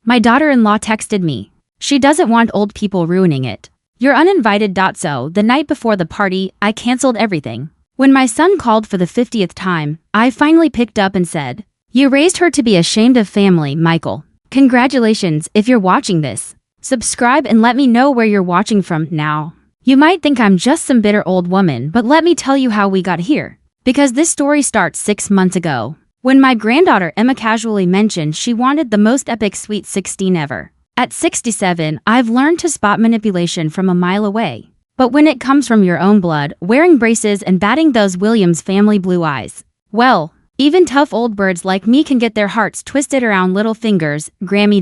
My daughter-in-law texted me. She doesn't want old people ruining it. You're uninvited. So, the night before the party, I canceled everything. When my son called for the 50th time, I finally picked up and said, "You raised her to be ashamed of family, Michael. Congratulations if you're watching this. Subscribe and let me know where you're watching from now." You might think I'm just some bitter old woman, but let me tell you how we got here. Because this story starts 6 months ago, when my granddaughter Emma casually mentioned she wanted the most epic Sweet 16 ever. At 67, I've learned to spot manipulation from a mile away. But when it comes from your own blood, wearing braces and batting those Williams family blue eyes, well, even tough old birds like me can get their hearts twisted around little fingers. Grammy.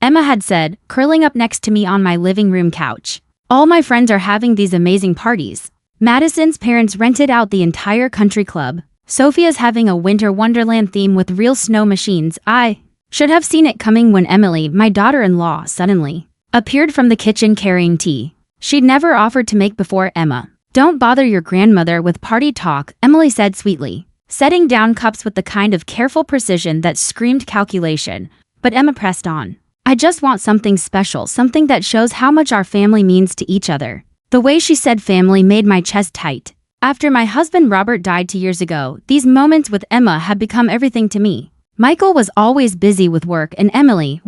Emma had said, curling up next to me on my living room couch. All my friends are having these amazing parties. Madison's parents rented out the entire country club. Sophia's having a winter wonderland theme with real snow machines. I should have seen it coming when Emily, my daughter-in-law, suddenly appeared from the kitchen carrying tea. She'd never offered to make before. Emma, don't bother your grandmother with party talk, Emily said sweetly, setting down cups with the kind of careful precision that screamed calculation. But Emma pressed on. I just want something special, something that shows how much our family means to each other. The way she said family made my chest tight. After my husband Robert died 2 years ago, these moments with Emma had become everything to me. Michael was always busy with work and Emily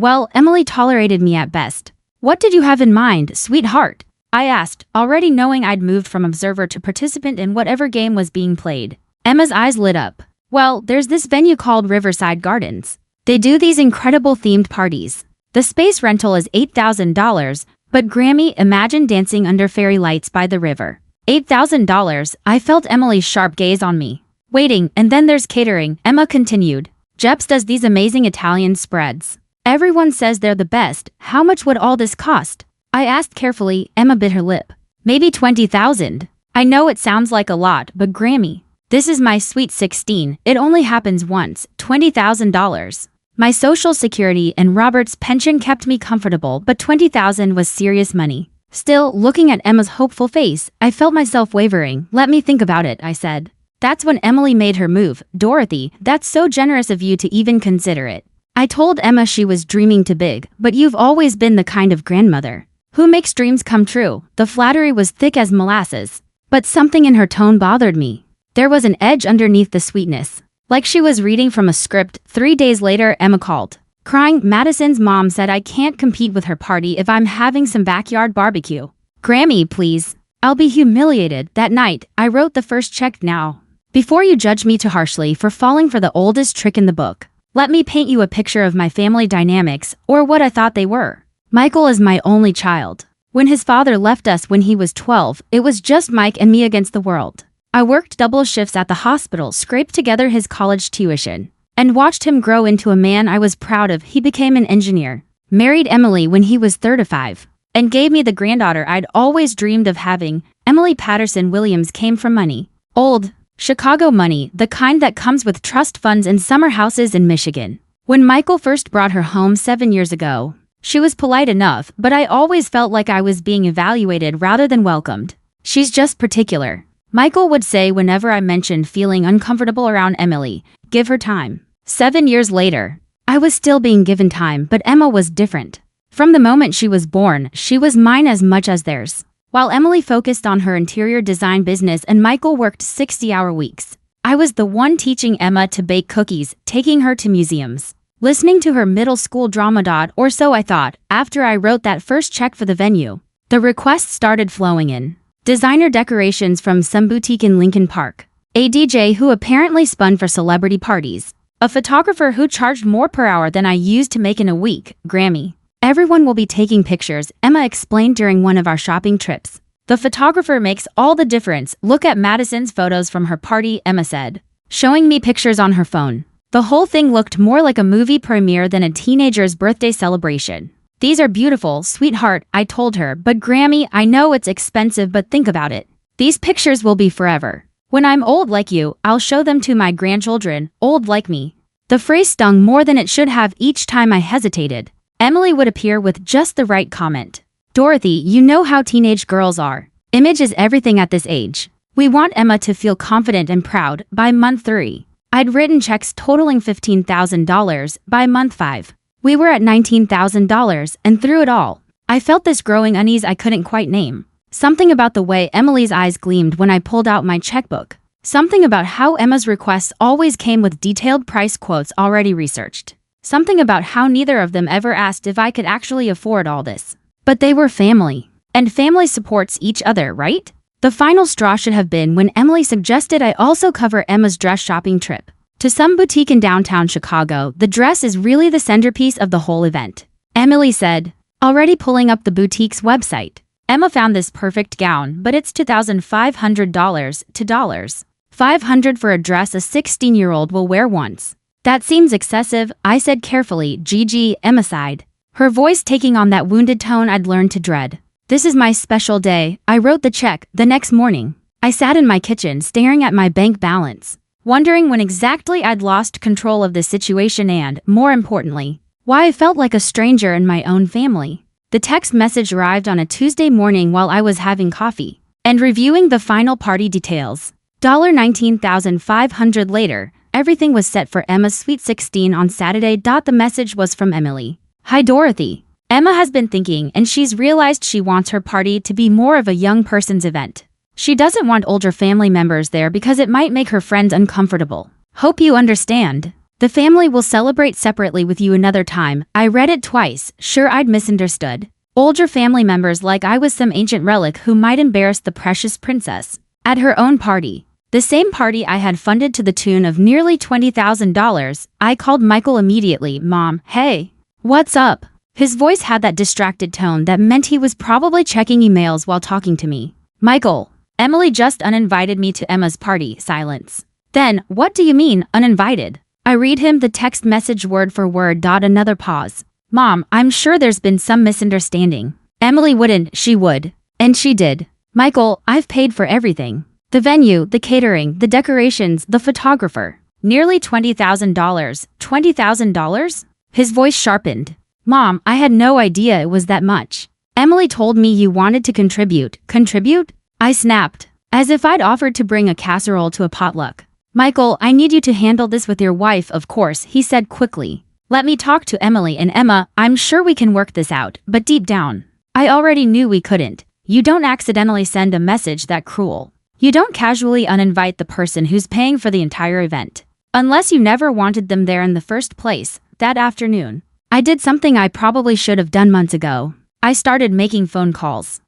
tolerated me at best. What did you have in mind, sweetheart? I asked, already knowing I'd moved from observer to participant in whatever game was being played. Emma's eyes lit up. Well, there's this venue called Riverside Gardens. They do these incredible themed parties. The space rental is $8,000, but Grammy, imagine dancing under fairy lights by the river. $8,000, I felt Emily's sharp gaze on me. Waiting, and then there's catering, Emma continued. Jeps does these amazing Italian spreads. Everyone says they're the best. How much would all this cost? I asked carefully. Emma bit her lip. Maybe $20,000. I know it sounds like a lot, but Grammy, this is my Sweet 16. It only happens once. $20,000. My social security and Robert's pension kept me comfortable, but $20,000 was serious money. Still, looking at Emma's hopeful face, I felt myself wavering. Let me think about it, I said. That's when Emily made her move. Dorothy, that's so generous of you to even consider it. I told Emma she was dreaming too big, but you've always been the kind of grandmother who makes dreams come true. The flattery was thick as molasses, but something in her tone bothered me. There was an edge underneath the sweetness. Like she was reading from a script. 3 days later, Emma called, crying. Madison's mom said I can't compete with her party if I'm having some backyard barbecue. Grammy, please. I'll be humiliated. That night, I wrote the first check. Now, before you judge me too harshly for falling for the oldest trick in the book, let me paint you a picture of my family dynamics, or what I thought they were. Michael is my only child. When his father left us when he was 12, it was just Mike and me against the world. I worked double shifts at the hospital, scraped together his college tuition, and watched him grow into a man I was proud of. He became an engineer, married Emily when he was 35, and gave me the granddaughter I'd always dreamed of having. Emily Patterson Williams came from money. Old Chicago money, the kind that comes with trust funds and summer houses in Michigan. When Michael first brought her home 7 years ago, she was polite enough, but I always felt like I was being evaluated rather than welcomed. She's just particular, Michael would say whenever I mentioned feeling uncomfortable around Emily. Give her time. 7 years later, I was still being given time, but Emma was different. From the moment she was born, she was mine as much as theirs. While Emily focused on her interior design business and Michael worked 60-hour weeks, I was the one teaching Emma to bake cookies, taking her to museums, listening to her middle school drama. Or so I thought. After I wrote that first check for the venue, the requests started flowing in. Designer decorations from some boutique in Lincoln Park, a DJ who apparently spun for celebrity parties, a photographer who charged more per hour than I used to make in a week. Grammy, everyone will be taking pictures, Emma explained during one of our shopping trips. The photographer makes all the difference. Look at Madison's photos from her party, Emma said, showing me pictures on her phone. The whole thing looked more like a movie premiere than a teenager's birthday celebration. These are beautiful, sweetheart, I told her, but Grammy, I know it's expensive, but think about it. These pictures will be forever. When I'm old like you, I'll show them to my grandchildren, old like me. The phrase stung more than it should have. Each time I hesitated, Emily would appear with just the right comment. Dorothy, you know how teenage girls are. Image is everything at this age. We want Emma to feel confident and proud. By month 3, I'd written checks totaling $15,000. By month 5, We were at $19,000, and through it all, I felt this growing unease I couldn't quite name. Something about the way Emily's eyes gleamed when I pulled out my checkbook. Something about how Emma's requests always came with detailed price quotes already researched. Something about how neither of them ever asked if I could actually afford all this. But they were family. And family supports each other, right? The final straw should have been when Emily suggested I also cover Emma's dress shopping trip to some boutique in downtown Chicago. The dress is really the centerpiece of the whole event, Emily said, already pulling up the boutique's website. Emma found this perfect gown, but it's $2,500 to $500 for a dress a 16-year-old will wear once. That seems excessive, I said carefully. Gigi, Emma sighed, her voice taking on that wounded tone I'd learned to dread. This is my special day. I wrote the check. The next morning, I sat in my kitchen staring at my bank balance, wondering when exactly I'd lost control of the situation and, more importantly, why I felt like a stranger in my own family. The text message arrived on a Tuesday morning while I was having coffee and reviewing the final party details. $19,500 later, everything was set for Emma's Sweet 16 on Saturday. The message was from Emily. Hi Dorothy. Emma has been thinking and she's realized she wants her party to be more of a young person's event. She doesn't want older family members there because it might make her friends uncomfortable. Hope you understand. The family will celebrate separately with you another time. I read it twice, sure I'd misunderstood. Older family members like I was some ancient relic who might embarrass the precious princess at her own party. The same party I had funded to the tune of nearly $20,000. I called Michael immediately. Mom, hey, what's up? His voice had that distracted tone that meant he was probably checking emails while talking to me. Michael, Emily just uninvited me to Emma's party. Silence. Then, what do you mean, uninvited? I read him the text message word for word. Another pause. Mom, I'm sure there's been some misunderstanding. Emily wouldn't, she would. And she did. Michael, I've paid for everything. The venue, the catering, the decorations, the photographer. Nearly $20,000. $20,000? His voice sharpened. Mom, I had no idea it was that much. Emily told me you wanted to contribute. Contribute? I snapped, as if I'd offered to bring a casserole to a potluck. Michael, I need you to handle this with your wife, of course, he said quickly. Let me talk to Emily and Emma. I'm sure we can work this out, but deep down, I already knew we couldn't. You don't accidentally send a message that cruel. You don't casually uninvite the person who's paying for the entire event. Unless you never wanted them there in the first place. That afternoon, I did something I probably should have done months ago. I started making phone calls.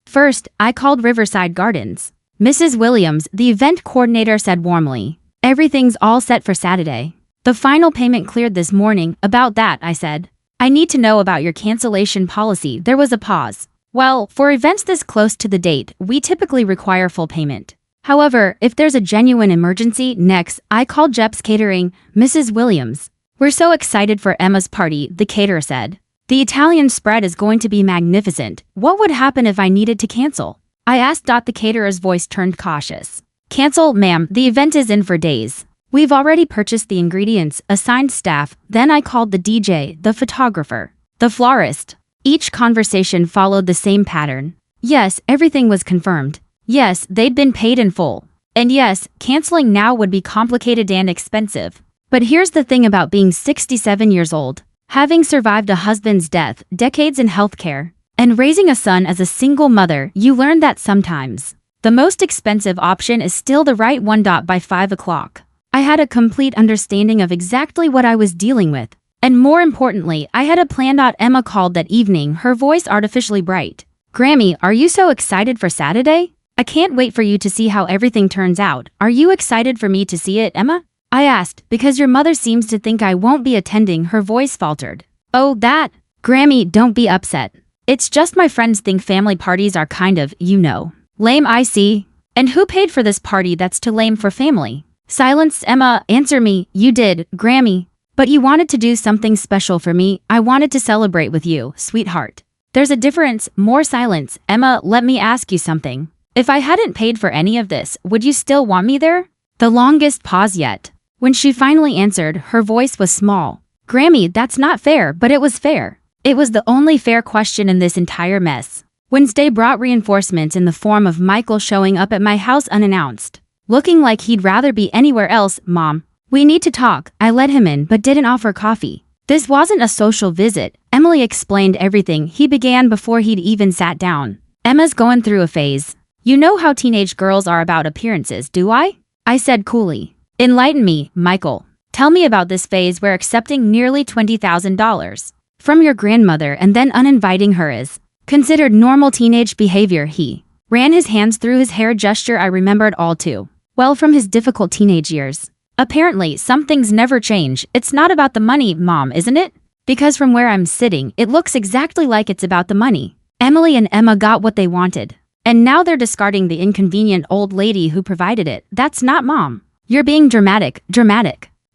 First, I called Riverside Gardens. Mrs. Williams, the event coordinator, said warmly, everything's all set for Saturday. The final payment cleared this morning. About that, I said. I need to know about your cancellation policy. There was a pause. Well, for events this close to the date, we typically require full payment. However, if there's a genuine emergency, next, I called Jep's Catering. Mrs. Williams, we're so excited for Emma's party, the caterer said. The Italian spread is going to be magnificent. What would happen if I needed to cancel? I asked. The caterer's voice turned cautious. Cancel, ma'am, the event is in for days. We've already purchased the ingredients, assigned staff. Then I called the DJ, the photographer, the florist. Each conversation followed the same pattern. Yes, everything was confirmed. Yes, they'd been paid in full. And yes, canceling now would be complicated and expensive. But here's the thing about being 67 years old. Having survived a husband's death, decades in healthcare, and raising a son as a single mother, you learn that sometimes the most expensive option is still the right one. By 5 o'clock, I had a complete understanding of exactly what I was dealing with. And more importantly, I had a plan. Emma called that evening, her voice artificially bright. Grammy, are you so excited for Saturday? I can't wait for you to see how everything turns out. Are you excited for me to see it, Emma? I asked, because your mother seems to think I won't be attending. Her voice faltered. Oh, that. Grammy, don't be upset. It's just my friends think family parties are kind of, lame. I see. And who paid for this party that's too lame for family? Silence. Emma, answer me. You did, Grammy. But you wanted to do something special for me. I wanted to celebrate with you, sweetheart. There's a difference. More silence. Emma, let me ask you something. If I hadn't paid for any of this, would you still want me there? The longest pause yet. When she finally answered, her voice was small. Grammy, that's not fair, but it was fair. It was the only fair question in this entire mess. Wednesday brought reinforcements in the form of Michael showing up at my house unannounced, looking like he'd rather be anywhere else. Mom, we need to talk. I let him in but didn't offer coffee. This wasn't a social visit. Emily explained everything he began before he'd even sat down. Emma's going through a phase. You know how teenage girls are about appearances, do I? I said coolly. Enlighten me, Michael. Tell me about this phase where accepting nearly $20,000 from your grandmother and then uninviting her is considered normal teenage behavior. He ran his hands through his hair, gesture I remembered all too well from his difficult teenage years. Apparently, some things never change. It's not about the money, Mom, isn't it? Because from where I'm sitting, it looks exactly like it's about the money. Emily and Emma got what they wanted. And now they're discarding the inconvenient old lady who provided it. That's not Mom. You're being dramatic.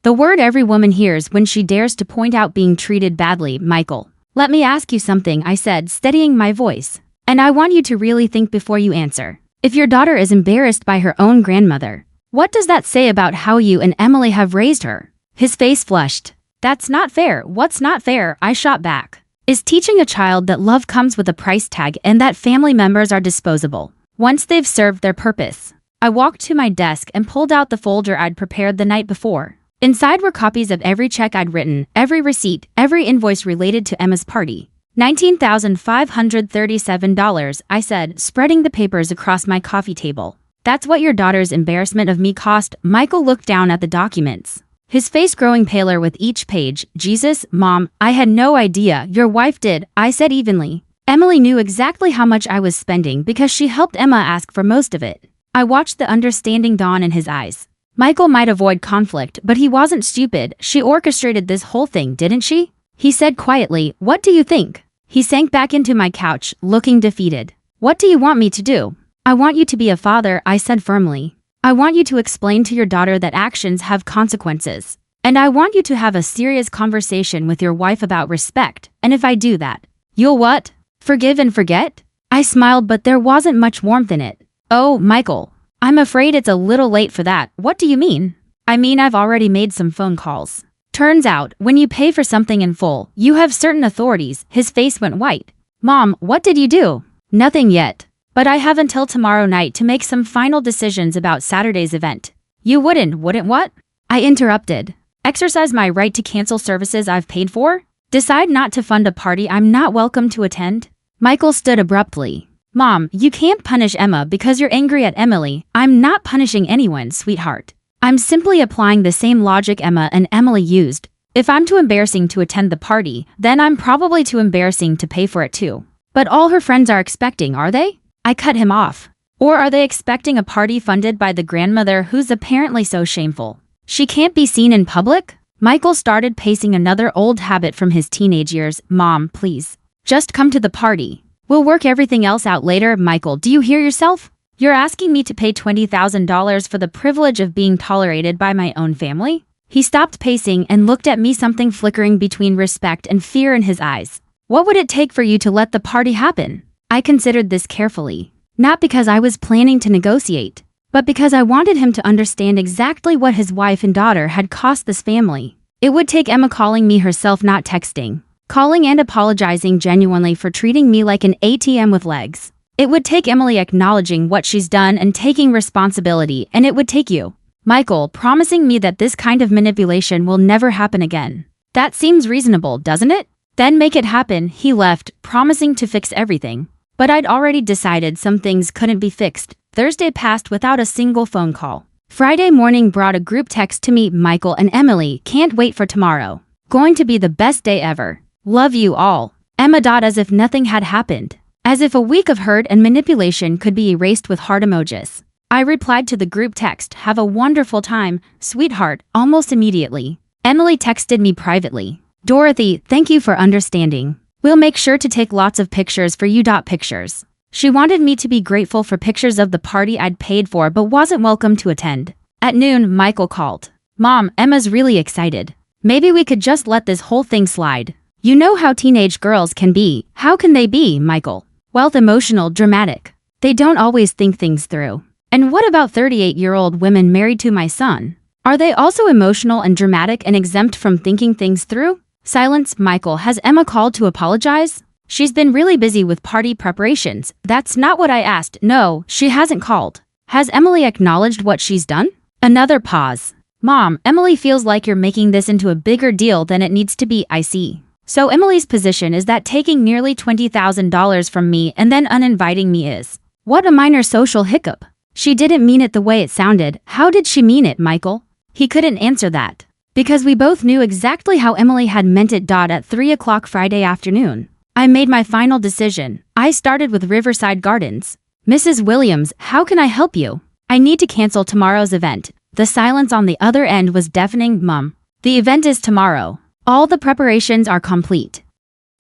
The word every woman hears when she dares to point out being treated badly, Michael. Let me ask you something, I said, steadying my voice. And I want you to really think before you answer. If your daughter is embarrassed by her own grandmother, what does that say about how you and Emily have raised her? His face flushed. That's not fair. What's not fair? I shot back. Is teaching a child that love comes with a price tag and that family members are disposable once they've served their purpose. I walked to my desk and pulled out the folder I'd prepared the night before. Inside were copies of every check I'd written, every receipt, every invoice related to Emma's party. $19,537, I said, spreading the papers across my coffee table. That's what your daughter's embarrassment of me cost. Michael looked down at the documents, his face growing paler with each page. Jesus, Mom, I had no idea. Your wife did, I said evenly. Emily knew exactly how much I was spending because she helped Emma ask for most of it. I watched the understanding dawn in his eyes. Michael might avoid conflict, but he wasn't stupid. She orchestrated this whole thing, didn't she? He said quietly, what do you think? He sank back into my couch, looking defeated. What do you want me to do? I want you to be a father, I said firmly. I want you to explain to your daughter that actions have consequences. And I want you to have a serious conversation with your wife about respect. And if I do that, you'll what? Forgive and forget? I smiled, but there wasn't much warmth in it. Oh, Michael, I'm afraid it's a little late for that. What do you mean? I mean, I've already made some phone calls. Turns out, when you pay for something in full, you have certain authorities. His face went white. Mom, what did you do? Nothing yet. But I have until tomorrow night to make some final decisions about Saturday's event. You wouldn't what? I interrupted. Exercise my right to cancel services I've paid for? Decide not to fund a party I'm not welcome to attend? Michael stood abruptly. Mom, you can't punish Emma because you're angry at Emily. I'm not punishing anyone, sweetheart. I'm simply applying the same logic Emma and Emily used. If I'm too embarrassing to attend the party, then I'm probably too embarrassing to pay for it too. But all her friends are expecting, are they? I cut him off. Or are they expecting a party funded by the grandmother who's apparently so shameful she can't be seen in public? Michael started pacing, another old habit from his teenage years. Mom, please. Just come to the party. We'll work everything else out later. Michael, do you hear yourself? You're asking me to pay $20,000 for the privilege of being tolerated by my own family? He stopped pacing and looked at me, something flickering between respect and fear in his eyes. What would it take for you to let the party happen? I considered this carefully, not because I was planning to negotiate, but because I wanted him to understand exactly what his wife and daughter had cost this family. It would take Emma calling me herself, not texting, calling and apologizing genuinely for treating me like an ATM with legs. It would take Emily acknowledging what she's done and taking responsibility, and it would take you, Michael, promising me that this kind of manipulation will never happen again. That seems reasonable, doesn't it? Then make it happen. He left, promising to fix everything. But I'd already decided some things couldn't be fixed. Thursday passed without a single phone call. Friday morning brought a group text to me. Michael and Emily, can't wait for tomorrow. Going to be the best day ever. Love you all. Emma. As if nothing had happened. As if a week of hurt and manipulation could be erased with heart emojis. I replied to the group text, have a wonderful time, sweetheart, almost immediately. Emily texted me privately. Dorothy, thank you for understanding. We'll make sure to take lots of pictures for you. Pictures. She wanted me to be grateful for pictures of the party I'd paid for but wasn't welcome to attend. At noon, Michael called. Mom, Emma's really excited. Maybe we could just let this whole thing slide. You know how teenage girls can be. How can they be, Michael? Well, emotional, dramatic. They don't always think things through. And what about 38-year-old women married to my son? Are they also emotional and dramatic and exempt from thinking things through? Silence. Michael, has Emma called to apologize? She's been really busy with party preparations. That's not what I asked. No, she hasn't called. Has Emily acknowledged what she's done? Another pause. Mom, Emily feels like you're making this into a bigger deal than it needs to be, I see. So Emily's position is that taking nearly $20,000 from me and then uninviting me is. What a minor social hiccup. She didn't mean it the way it sounded. How did she mean it, Michael? He couldn't answer that. Because we both knew exactly how Emily had meant it. At 3 o'clock Friday afternoon, I made my final decision. I started with Riverside Gardens. Mrs. Williams, how can I help you? I need to cancel tomorrow's event. The silence on the other end was deafening. Mum, the event is tomorrow. All the preparations are complete.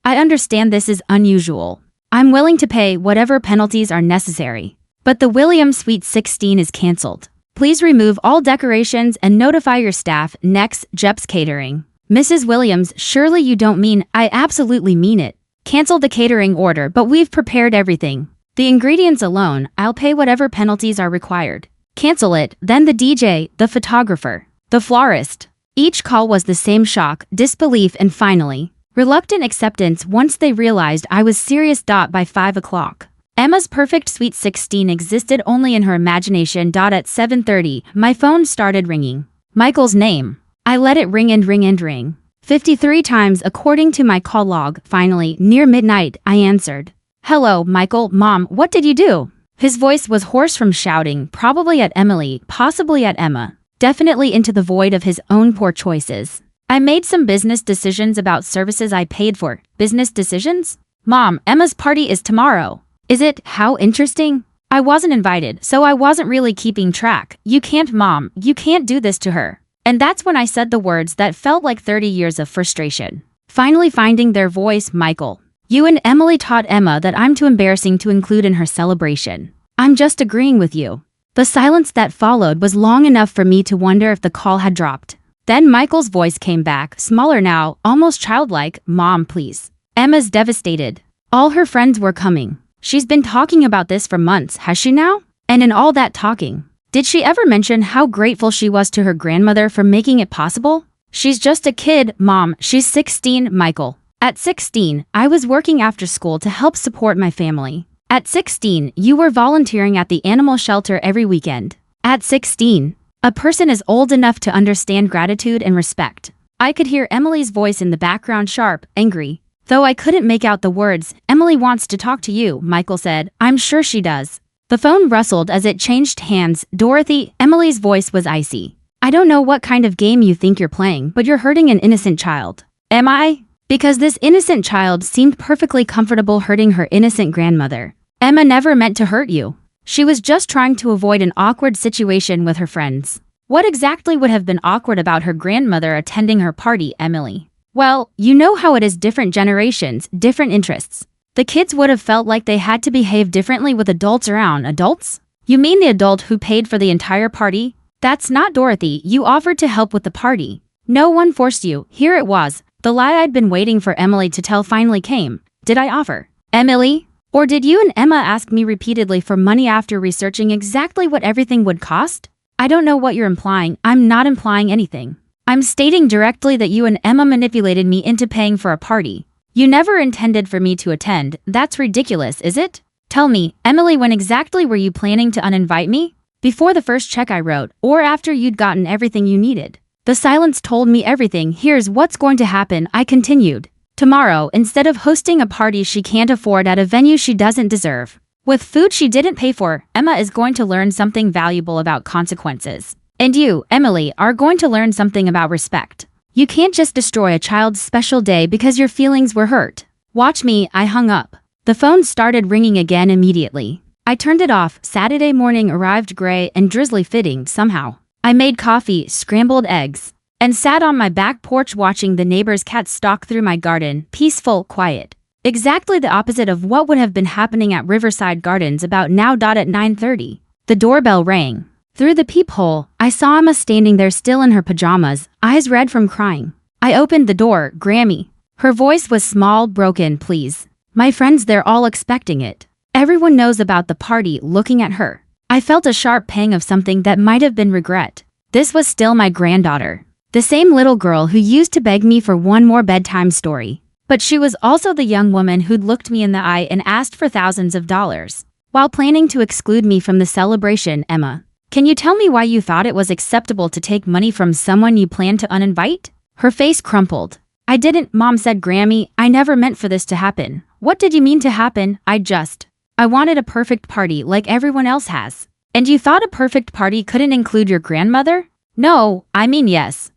I understand this is unusual. I'm willing to pay whatever penalties are necessary. But the Williams Suite 16 is canceled. Please remove all decorations and notify your staff. Next, Jep's Catering. Mrs. Williams, surely you don't mean. I absolutely mean it. Cancel the catering order, but we've prepared everything. The ingredients alone, I'll pay whatever penalties are required. Cancel it, then the DJ, the photographer, the florist. Each call was the same shock, disbelief, and finally, reluctant acceptance once they realized I was serious. By 5 o'clock. Emma's perfect Suite 16 existed only in her imagination. At 7:30, my phone started ringing. Michael's name. I let it ring and ring and ring. 53 times according to my call log. Finally, near midnight, I answered. Hello, Michael. Mom, what did you do? His voice was hoarse from shouting, probably at Emily, possibly at Emma, definitely into the void of his own poor choices. I made some business decisions about services I paid for. Business decisions? Mom, Emma's party is tomorrow. Is it? How interesting. I wasn't invited, so I wasn't really keeping track. You can't, Mom, you can't do this to her. And that's when I said the words that felt like 30 years of frustration. Finally finding their voice. Michael, you and Emily taught Emma that I'm too embarrassing to include in her celebration. I'm just agreeing with you. The silence that followed was long enough for me to wonder if the call had dropped. Then Michael's voice came back, smaller now, almost childlike. Mom, please. Emma's devastated. All her friends were coming. She's been talking about this for months, has she now? And in all that talking, did she ever mention how grateful she was to her grandmother for making it possible? She's just a kid, Mom. She's 16, Michael. At 16, I was working after school to help support my family. At 16, you were volunteering at the animal shelter every weekend. At 16, a person is old enough to understand gratitude and respect. I could hear Emily's voice in the background, sharp, angry. Though I couldn't make out the words. Emily wants to talk to you, Michael said. I'm sure she does. The phone rustled as it changed hands. Dorothy, Emily's voice was icy. I don't know what kind of game you think you're playing, but you're hurting an innocent child. Am I? Because this innocent child seemed perfectly comfortable hurting her innocent grandmother. Emma never meant to hurt you. She was just trying to avoid an awkward situation with her friends. What exactly would have been awkward about her grandmother attending her party, Emily? Well, you know how it is, different generations, different interests. The kids would have felt like they had to behave differently with adults around. Adults? You mean the adult who paid for the entire party? That's not Dorothy. You offered to help with the party. No one forced you. Here it was. The lie I'd been waiting for Emily to tell finally came. Did I offer? Emily? Or did you and Emma ask me repeatedly for money after researching exactly what everything would cost? I don't know what you're implying. I'm not implying anything. I'm stating directly that you and Emma manipulated me into paying for a party. You never intended for me to attend. That's ridiculous, is it? Tell me, Emily, when exactly were you planning to uninvite me? Before the first check I wrote, or after you'd gotten everything you needed? The silence told me everything. Here's what's going to happen, I continued. Tomorrow, instead of hosting a party she can't afford at a venue she doesn't deserve, with food she didn't pay for, Emma is going to learn something valuable about consequences. And you, Emily, are going to learn something about respect. You can't just destroy a child's special day because your feelings were hurt. Watch me. I hung up. The phone started ringing again immediately. I turned it off. Saturday morning arrived, gray and drizzly fitting somehow. I made coffee, scrambled eggs, and sat on my back porch watching the neighbor's cat stalk through my garden, peaceful, quiet. Exactly the opposite of what would have been happening at Riverside Gardens about now. At 9:30, the doorbell rang. Through the peephole, I saw Emma standing there still in her pajamas, eyes red from crying. I opened the door. Grammy. Her voice was small, broken. Please. My friends, they're all expecting it. Everyone knows about the party. Looking at her, I felt a sharp pang of something that might have been regret. This was still my granddaughter. The same little girl who used to beg me for one more bedtime story. But she was also the young woman who'd looked me in the eye and asked for thousands of dollars, while planning to exclude me from the celebration. Emma. Can you tell me why you thought it was acceptable to take money from someone you planned to uninvite? Her face crumpled. I didn't, Mom said. Grammy, I never meant for this to happen. What did you mean to happen? I wanted a perfect party like everyone else has. And you thought a perfect party couldn't include your grandmother? No, yes.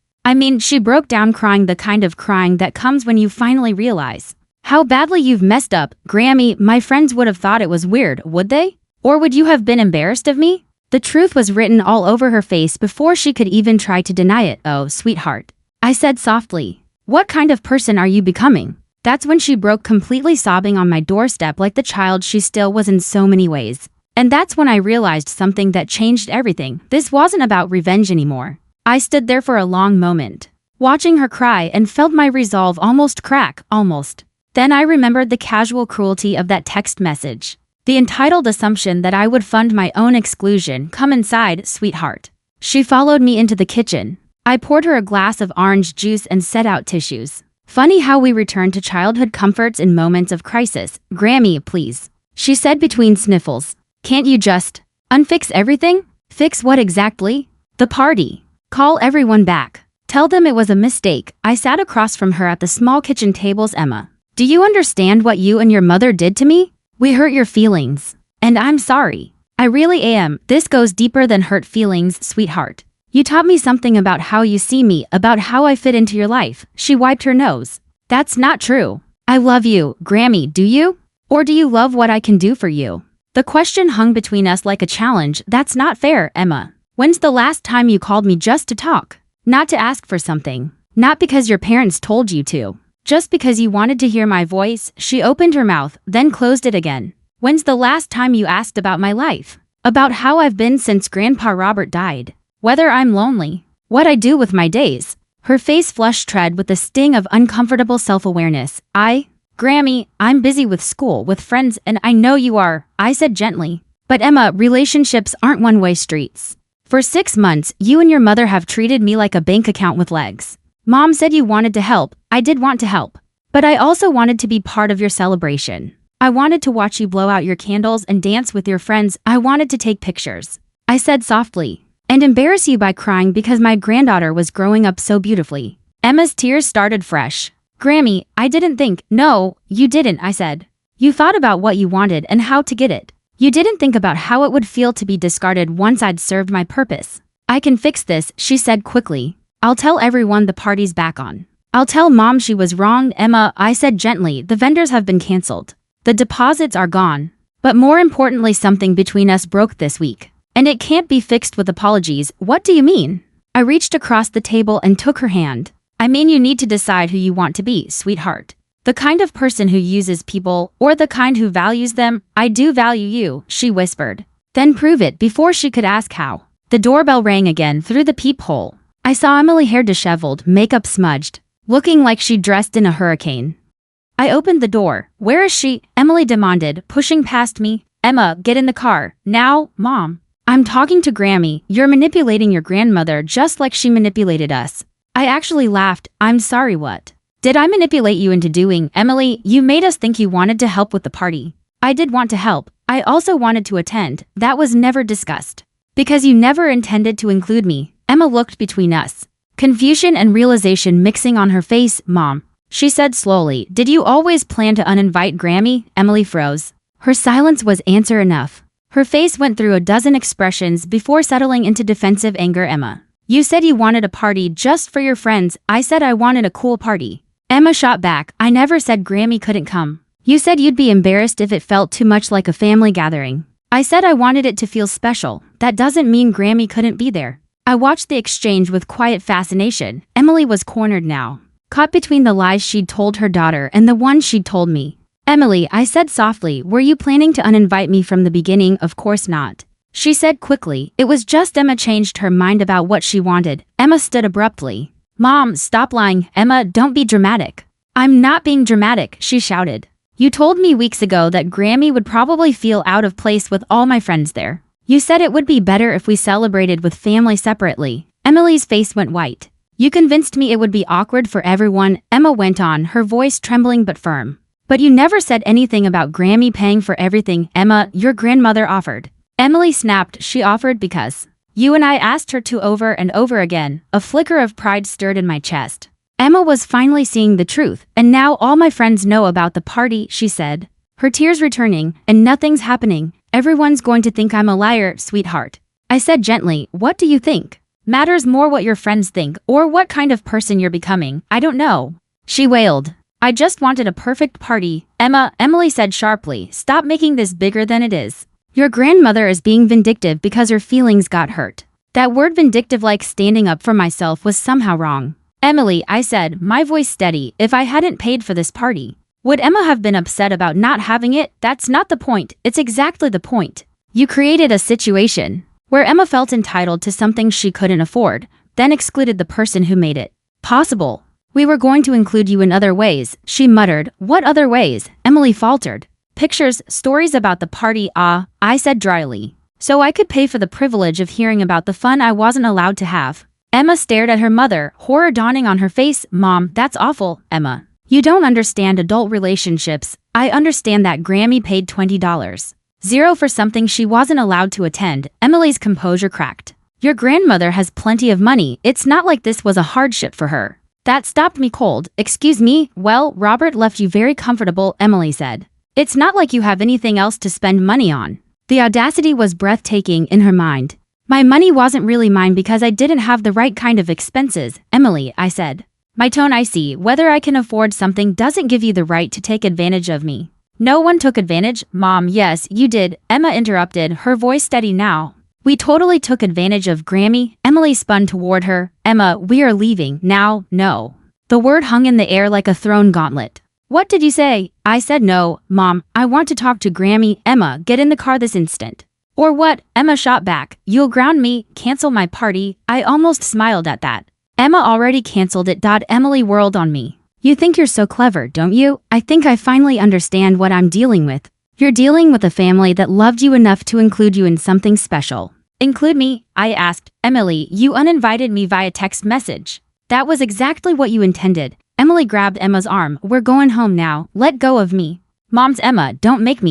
She broke down, crying, the kind of crying that comes when you finally realize how badly you've messed up. Grammy, my friends would have thought it was weird, would they? Or would you have been embarrassed of me? The truth was written all over her face before she could even try to deny it. Oh, sweetheart, I said softly. What kind of person are you becoming? That's when she broke, completely sobbing on my doorstep like the child she still was in so many ways. And that's when I realized something that changed everything. This wasn't about revenge anymore. I stood there for a long moment, watching her cry, and felt my resolve almost crack, almost. Then I remembered the casual cruelty of that text message. The entitled assumption that I would fund my own exclusion. Come inside, sweetheart. She followed me into the kitchen. I poured her a glass of orange juice and set out tissues. Funny how we return to childhood comforts in moments of crisis. Grammy, please, she said between sniffles. Can't you just unfix everything? Fix what exactly? The party. Call everyone back. Tell them it was a mistake. I sat across from her at the small kitchen tables. Emma, do you understand what you and your mother did to me? We hurt your feelings. And I'm sorry. I really am. This goes deeper than hurt feelings, sweetheart. You taught me something about how you see me, about how I fit into your life. She wiped her nose. That's not true. I love you, Grammy, do you? Or do you love what I can do for you? The question hung between us like a challenge. That's not fair, Emma. When's the last time you called me just to talk? Not to ask for something. Not because your parents told you to. Just because you wanted to hear my voice. She opened her mouth, then closed it again. When's the last time you asked about my life? About how I've been since Grandpa Robert died? Whether I'm lonely? What I do with my days? Her face flushed red with the sting of uncomfortable self-awareness. Grammy, I'm busy with school, with friends, and I know you are, I said gently. But Emma, relationships aren't one-way streets. For 6 months, you and your mother have treated me like a bank account with legs. Mom said you wanted to help. I did want to help. But I also wanted to be part of your celebration. I wanted to watch you blow out your candles and dance with your friends. I wanted to take pictures, I said softly, and embarrass you by crying because my granddaughter was growing up so beautifully. Emma's tears started fresh. Grammy, I didn't think. No, you didn't, I said. You thought about what you wanted and how to get it. You didn't think about how it would feel to be discarded once I'd served my purpose. I can fix this, she said quickly. I'll tell everyone the party's back on. I'll tell Mom she was wrong. Emma, I said gently, the vendors have been canceled. The deposits are gone. But more importantly, something between us broke this week. And it can't be fixed with apologies. What do you mean? I reached across the table and took her hand. I mean, you need to decide who you want to be, sweetheart. The kind of person who uses people, or the kind who values them. I do value you, she whispered. Then prove it. Before she could ask how, the doorbell rang again. Through the peephole, I saw Emily, hair disheveled, makeup smudged, looking like she'd dressed in a hurricane. I opened the door. Where is she? Emily demanded, pushing past me. Emma, get in the car. Now, Mom. I'm talking to Grammy. You're manipulating your grandmother just like she manipulated us. I actually laughed. I'm sorry, what did I manipulate you into doing? Emily, you made us think you wanted to help with the party. I did want to help. I also wanted to attend. That was never discussed. Because you never intended to include me. Emma looked between us, confusion and realization mixing on her face. Mom, she said slowly, did you always plan to uninvite Grammy? Emily froze. Her silence was answer enough. Her face went through a dozen expressions before settling into defensive anger. Emma, you said you wanted a party just for your friends. I said I wanted a cool party. Emma shot back. I never said Grammy couldn't come. You said you'd be embarrassed if it felt too much like a family gathering. I said I wanted it to feel special. That doesn't mean Grammy couldn't be there. I watched the exchange with quiet fascination. Emily was cornered now, caught between the lies she'd told her daughter and the ones she'd told me. Emily, I said softly, were you planning to uninvite me from the beginning? Of course not, she said quickly. It was just Emma changed her mind about what she wanted. Emma stood abruptly. Mom, stop lying. Emma, don't be dramatic. I'm not being dramatic, she shouted. You told me weeks ago that Grammy would probably feel out of place with all my friends there. You said it would be better if we celebrated with family separately. Emily's face went white. You convinced me it would be awkward for everyone, Emma went on, her voice trembling but firm. But you never said anything about Grammy paying for everything. Emma, your grandmother offered. Emily snapped. She offered because You and I asked her to over and over again. A flicker of pride stirred in my chest. Emma was finally seeing the truth, and now all my friends know about the party, she said. Her tears returning, and nothing's happening. Everyone's going to think I'm a liar, sweetheart. I said gently, what do you think? Matters more what your friends think, or what kind of person you're becoming. I don't know. She wailed. I just wanted a perfect party. Emily said sharply, stop making this bigger than it is. Your grandmother is being vindictive because her feelings got hurt. That word vindictive, like standing up for myself, was somehow wrong. Emily, I said, my voice steady, if I hadn't paid for this party, would Emma have been upset about not having it? That's not the point. It's exactly the point. You created a situation where Emma felt entitled to something she couldn't afford, then excluded the person who made it possible. We were going to include you in other ways, she muttered. What other ways? Emily faltered. Pictures, stories about the party, I said dryly. So I could pay for the privilege of hearing about the fun I wasn't allowed to have. Emma stared at her mother, horror dawning on her face. Mom, that's awful, Emma. You don't understand adult relationships. I understand that Grammy paid $20.00 for something she wasn't allowed to attend. Emily's composure cracked. Your grandmother has plenty of money. It's not like this was a hardship for her. That stopped me cold. Excuse me? Well, Robert left you very comfortable, Emily said. It's not like you have anything else to spend money on. The audacity was breathtaking in her mind. My money wasn't really mine because I didn't have the right kind of expenses, Emily, I said. My tone icy. Whether I can afford something doesn't give you the right to take advantage of me. No one took advantage, Mom. Yes, you did, Emma interrupted, her voice steady now. We totally took advantage of Grammy. Emily spun toward her. Emma, we are leaving now. No. The word hung in the air like a thrown gauntlet. What did you say? I said no, Mom. I want to talk to Grammy. Emma, get in the car this instant. Or what? Emma shot back. You'll ground me, cancel my party. I almost smiled at that. Emma already canceled it. Emily whirled on me. You think you're so clever, don't you? I think I finally understand what I'm dealing with. You're dealing with a family that loved you enough to include you in something special. Include me? I asked. Emily, you uninvited me via text message. That was exactly what you intended. Emily grabbed Emma's arm. We're going home now. Let go of me. Mom's Emma, don't make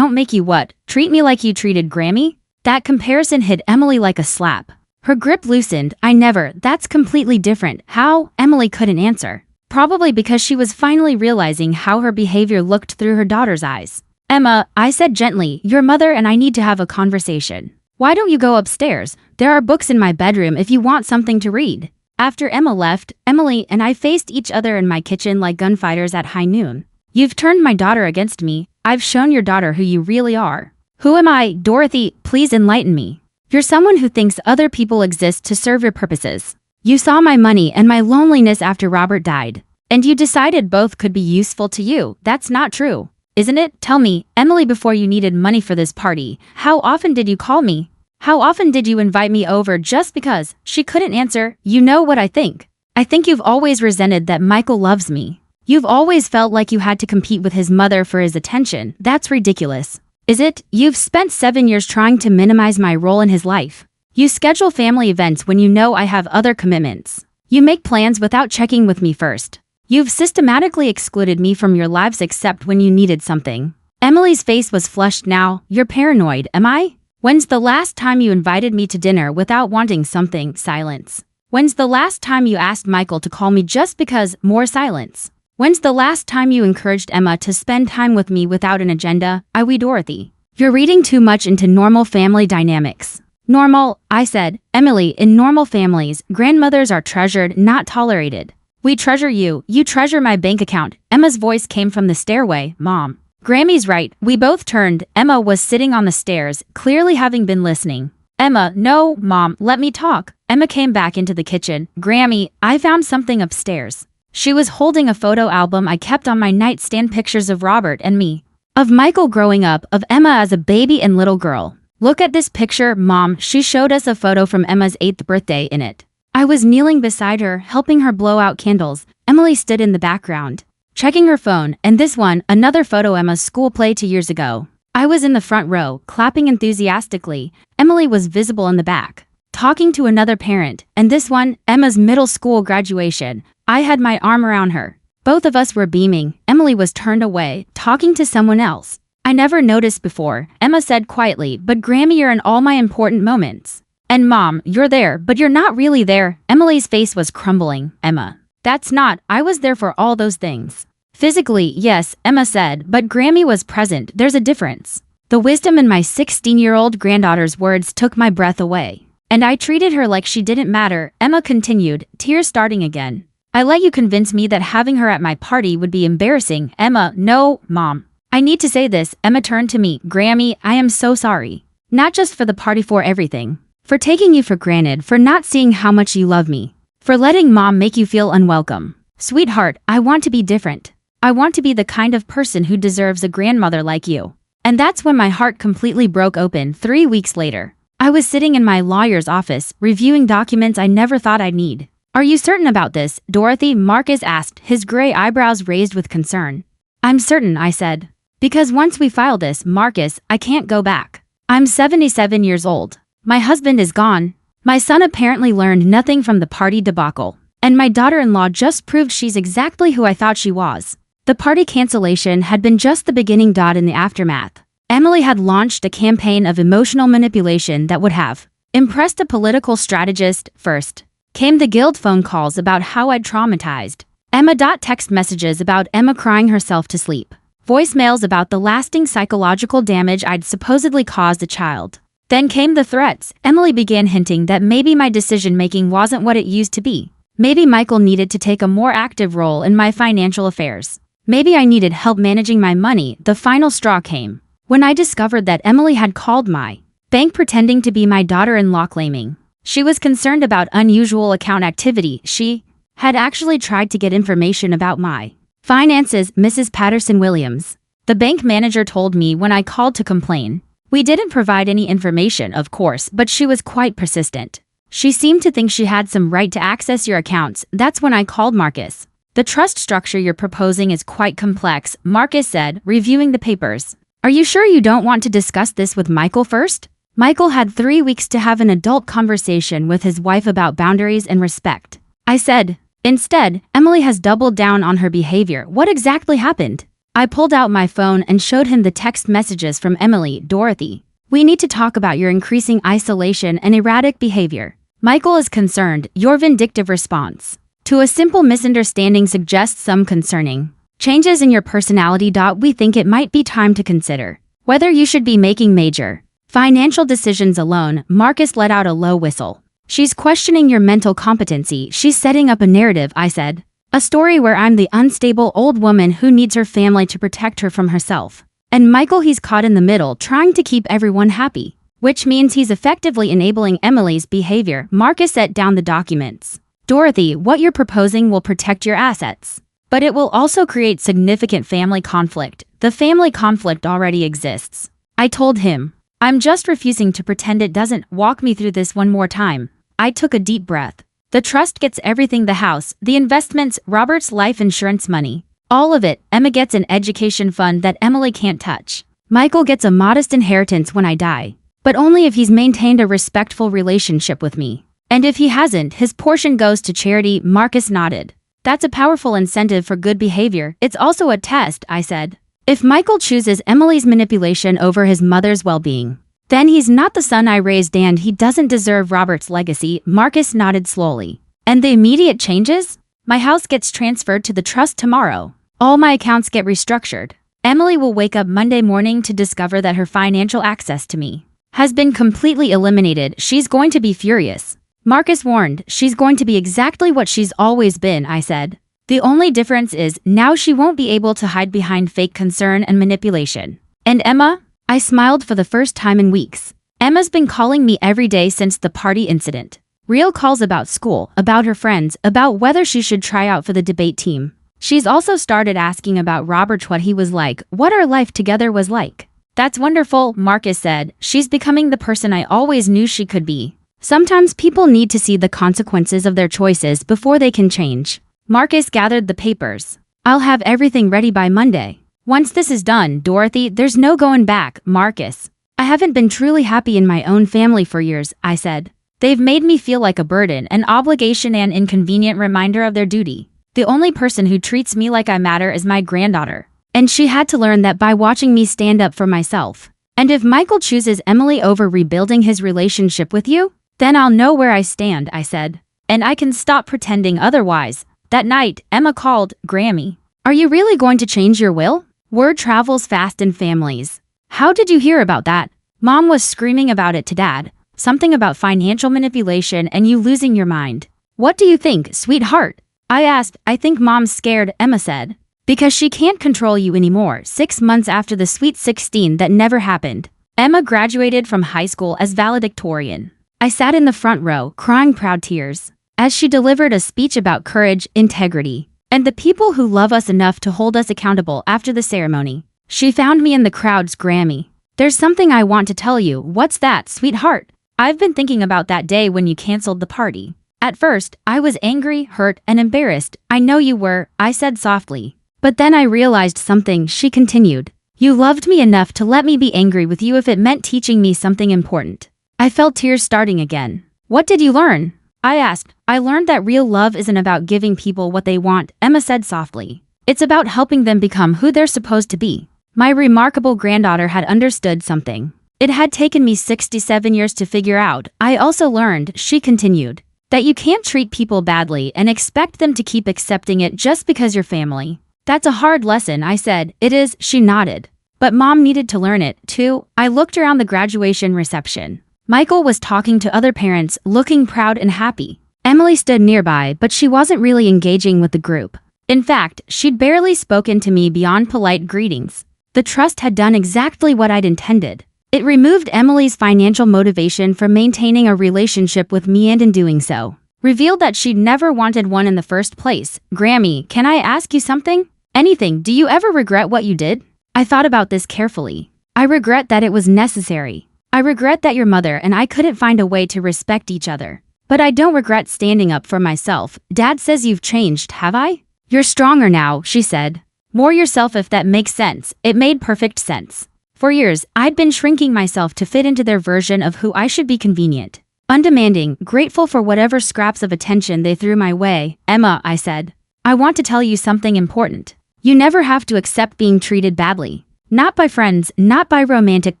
you what? Treat me like you treated Grammy? That comparison hit Emily like a slap. Her grip loosened. I never. That's completely different. How? Emily couldn't answer. Probably because she was finally realizing how her behavior looked through her daughter's eyes. Emma, I said gently, your mother and I need to have a conversation. Why don't you go upstairs? There are books in my bedroom if you want something to read. After Emma left, Emily and I faced each other in my kitchen like gunfighters at high noon. You've turned my daughter against me. I've shown your daughter who you really are. Who am I? Dorothy, please enlighten me. You're someone who thinks other people exist to serve your purposes. You saw my money and my loneliness after Robert died, and you decided both could be useful to you. That's not true, isn't it? Tell me, Emily, before you needed money for this party, how often did you call me? How often did you invite me over just because? She couldn't answer. You know what I think. I think you've always resented that Michael loves me. You've always felt like you had to compete with his mother for his attention. That's ridiculous. Is it? You've spent 7 years trying to minimize my role in his life. You schedule family events when you know I have other commitments. You make plans without checking with me first. You've systematically excluded me from your lives except when you needed something. Emily's face was flushed now. You're paranoid, am I? When's the last time you invited me to dinner without wanting something? Silence. When's the last time you asked Michael to call me just because? More silence. When's the last time you encouraged Emma to spend time with me without an agenda? Dorothy. You're reading too much into normal family dynamics. Normal, I said. Emily, in normal families, grandmothers are treasured, not tolerated. We treasure you. You treasure my bank account. Emma's voice came from the stairway. Mom. Grammy's right. We both turned. Emma was sitting on the stairs, clearly having been listening. Emma, no, Mom, let me talk. Emma came back into the kitchen. Grammy, I found something upstairs. She was holding a photo album I kept on my nightstand, pictures of Robert and me. Of Michael growing up, of Emma as a baby and little girl. Look at this picture, Mom. She showed us a photo from Emma's 8th birthday in it. I was kneeling beside her, helping her blow out candles. Emily stood in the background, checking her phone, and this one, another photo, Emma's school play 2 years ago. I was in the front row, clapping enthusiastically. Emily was visible in the back, talking to another parent, and this one, Emma's middle school graduation. I had my arm around her. Both of us were beaming. Emily was turned away, talking to someone else. I never noticed before, Emma said quietly, but Grammy, you're in all my important moments. And Mom, you're there, but you're not really there. Emily's face was crumbling. Emma. That's not, I was there for all those things. Physically, yes, Emma said, but Grammy was present. There's a difference. The wisdom in my 16-year-old granddaughter's words took my breath away. And I treated her like she didn't matter, Emma continued, tears starting again. I let you convince me that having her at my party would be embarrassing. Emma, no, Mom. I need to say this. Emma turned to me. Grammy, I am so sorry. Not just for the party, for everything. For taking you for granted, for not seeing how much you love me. For letting Mom make you feel unwelcome. Sweetheart, I want to be different. I want to be the kind of person who deserves a grandmother like you. And that's when my heart completely broke open. 3 weeks later, I was sitting in my lawyer's office, reviewing documents I never thought I'd need. Are you certain about this, Dorothy? Marcus asked, his gray eyebrows raised with concern. I'm certain, I said. Because once we file this, Marcus, I can't go back. I'm 77 years old. My husband is gone. My son apparently learned nothing from the party debacle. And my daughter-in-law just proved she's exactly who I thought she was. The party cancellation had been just the beginning. In the aftermath, Emily had launched a campaign of emotional manipulation that would have impressed a political strategist. First came the guilt phone calls about how I'd traumatized Emma. Text messages about Emma crying herself to sleep. Voicemails about the lasting psychological damage I'd supposedly caused a child. Then came the threats. Emily began hinting that maybe my decision-making wasn't what it used to be. Maybe Michael needed to take a more active role in my financial affairs. Maybe I needed help managing my money. The final straw came when I discovered that Emily had called my bank pretending to be my daughter-in-law, claiming she was concerned about unusual account activity. She had actually tried to get information about my finances. Mrs. Patterson-Williams, the bank manager, told me when I called to complain. We didn't provide any information, of course, but she was quite persistent. She seemed to think she had some right to access your accounts. That's when I called Marcus. The trust structure you're proposing is quite complex, Marcus said, reviewing the papers. Are you sure you don't want to discuss this with Michael first? Michael had 3 weeks to have an adult conversation with his wife about boundaries and respect. I said. Instead, Emily has doubled down on her behavior. What exactly happened? I pulled out my phone and showed him the text messages from Emily. Dorothy, we need to talk about your increasing isolation and erratic behavior. Michael is concerned. Your vindictive response to a simple misunderstanding suggests some concerning changes in your personality. We think it might be time to consider whether you should be making major financial decisions alone. Marcus let out a low whistle. She's questioning your mental competency. She's setting up a narrative, I said. A story where I'm the unstable old woman who needs her family to protect her from herself. And Michael, he's caught in the middle, trying to keep everyone happy. Which means he's effectively enabling Emily's behavior. Marcus set down the documents. Dorothy, what you're proposing will protect your assets. But it will also create significant family conflict. The family conflict already exists. I told him. I'm just refusing to pretend it doesn't. Walk me through this one more time. I took a deep breath. The trust gets everything: the house, the investments, Robert's life insurance money. All of it. Emma gets an education fund that Emily can't touch. Michael gets a modest inheritance when I die. But only if he's maintained a respectful relationship with me. And if he hasn't, his portion goes to charity. Marcus nodded. That's a powerful incentive for good behavior. It's also a test, I said. If Michael chooses Emily's manipulation over his mother's well-being, then he's not the son I raised and he doesn't deserve Robert's legacy. Marcus nodded slowly. And the immediate changes? My house gets transferred to the trust tomorrow. All my accounts get restructured. Emily will wake up Monday morning to discover that her financial access to me has been completely eliminated. She's going to be furious. Marcus warned. She's going to be exactly what she's always been, I said. The only difference is now she won't be able to hide behind fake concern and manipulation. And Emma? I smiled for the first time in weeks. Emma's been calling me every day since the party incident. Real calls about school, about her friends, about whether she should try out for the debate team. She's also started asking about Robert, what he was like, what our life together was like. That's wonderful, Marcus said. She's becoming the person I always knew she could be. Sometimes people need to see the consequences of their choices before they can change. Marcus gathered the papers. I'll have everything ready by Monday. Once this is done, Dorothy, there's no going back. Marcus, I haven't been truly happy in my own family for years, I said. They've made me feel like a burden, an obligation, and inconvenient reminder of their duty. The only person who treats me like I matter is my granddaughter. And she had to learn that by watching me stand up for myself. And if Michael chooses Emily over rebuilding his relationship with you, Then I'll know where I stand, I said. And I can stop pretending otherwise. That night, Emma called. Grammy, are you really going to change your will? Word travels fast in families. How did you hear about that? Mom was screaming about it to Dad. Something about financial manipulation and you losing your mind. What do you think, sweetheart? I asked. I think Mom's scared, Emma said. Because she can't control you anymore. 6 months after the sweet 16 that never happened. Emma graduated from high school as valedictorian. I sat in the front row, crying proud tears, as she delivered a speech about courage, integrity, and the people who love us enough to hold us accountable after the ceremony. She found me in the crowd's Grammy. There's something I want to tell you. What's that, sweetheart? I've been thinking about that day when you canceled the party. At first, I was angry, hurt, and embarrassed. I know you were, I said softly. But then I realized something, she continued. You loved me enough to let me be angry with you if it meant teaching me something important. I felt tears starting again. What did you learn? I asked. I learned that real love isn't about giving people what they want, Emma said softly. It's about helping them become who they're supposed to be. My remarkable granddaughter had understood something. It had taken me 67 years to figure out. I also learned, she continued, that you can't treat people badly and expect them to keep accepting it just because you're family. That's a hard lesson, I said. It is, she nodded. But Mom needed to learn it, too. I looked around the graduation reception. Michael was talking to other parents, looking proud and happy. Emily stood nearby, but she wasn't really engaging with the group. In fact, she'd barely spoken to me beyond polite greetings. The trust had done exactly what I'd intended. It removed Emily's financial motivation from maintaining a relationship with me and in doing so, revealed that she'd never wanted one in the first place. Grammy, can I ask you something? Anything. Do you ever regret what you did? I thought about this carefully. I regret that it was necessary. I regret that your mother and I couldn't find a way to respect each other. But I don't regret standing up for myself. Dad says you've changed, have I? You're stronger now, she said. More yourself if that makes sense. It made perfect sense. For years, I'd been shrinking myself to fit into their version of who I should be, convenient, undemanding, grateful for whatever scraps of attention they threw my way. Emma, I said, I want to tell you something important. You never have to accept being treated badly. Not by friends, not by romantic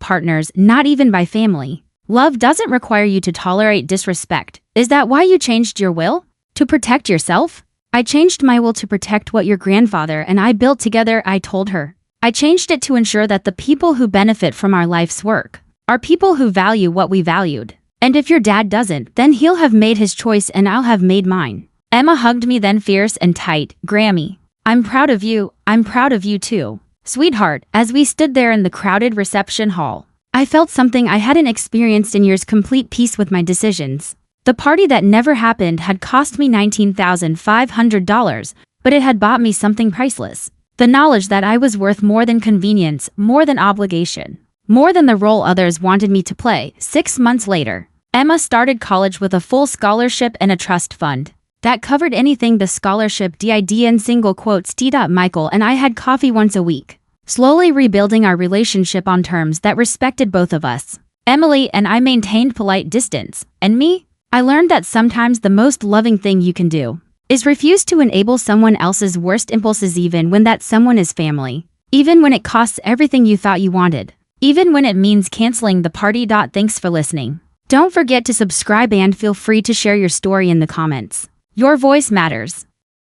partners, not even by family. Love doesn't require you to tolerate disrespect. Is that why you changed your will? To protect yourself? I changed my will to protect what your grandfather and I built together, I told her. I changed it to ensure that the people who benefit from our life's work are people who value what we valued. And if your dad doesn't, then he'll have made his choice and I'll have made mine. Emma hugged me then fierce and tight. Grammy, I'm proud of you. I'm proud of you too. Sweetheart, as we stood there in the crowded reception hall, I felt something I hadn't experienced in years, complete peace with my decisions. The party that never happened had cost me $19,500, but it had bought me something priceless. The knowledge that I was worth more than convenience, more than obligation, more than the role others wanted me to play. 6 months later, Emma started college with a full scholarship and a trust fund that covered anything the scholarship did, and single quotes t. Michael and I had coffee once a week, slowly rebuilding our relationship on terms that respected both of us. Emily and I maintained polite distance, and me? I learned that sometimes the most loving thing you can do is refuse to enable someone else's worst impulses, even when that someone is family, even when it costs everything you thought you wanted, even when it means canceling the party. Thanks for listening. Don't forget to subscribe and feel free to share your story in the comments. Your voice matters.